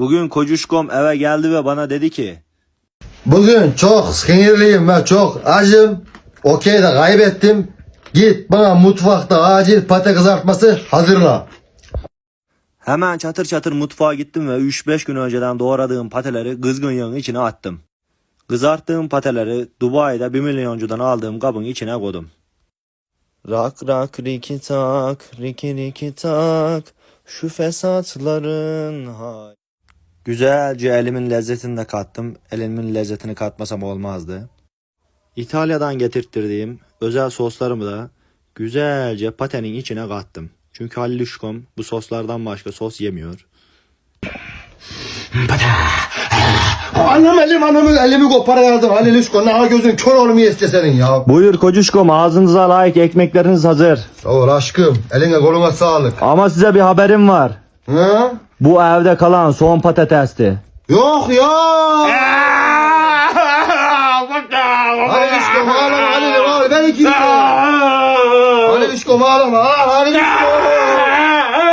Bugün kocuşkom eve geldi ve bana dedi ki Bugün çok sinirliyim ve çok acım. Okey de kaybettim. Git bana mutfakta acil pate kızartması hazırla. hemen çatır çatır mutfağa gittim ve 3-5 gün önceden doğradığım pateleri kızgın yağın içine attım. Kızarttığım pateleri Dubai'de 1 milyoncudan aldığım kabın içine koydum. Rak rak riki tak, riki riki tak, şu fesatların hay. Güzelce elimin lezzetini de kattım. Elimin lezzetini katmasam olmazdı. İtalya'dan getirttirdiğim özel soslarımı da güzelce patenin içine kattım. Çünkü Haliluşkom bu soslardan başka sos yemiyor. Anamın elimi koparıyordum. Halil Uşko ne gözün kör olmuyor işte senin ya. Buyur kocuşkom, ağzınıza layık ekmekleriniz hazır. Sağ ol aşkım. Eline koluna sağlık. Ama size bir haberim var. Hı? Bu evde kalan son patatesti. Yok ya. Halil Uşko ağlama Halil'im ağlama. Ben ikiyim. Halil Uşko ağlama. Halil Uşko.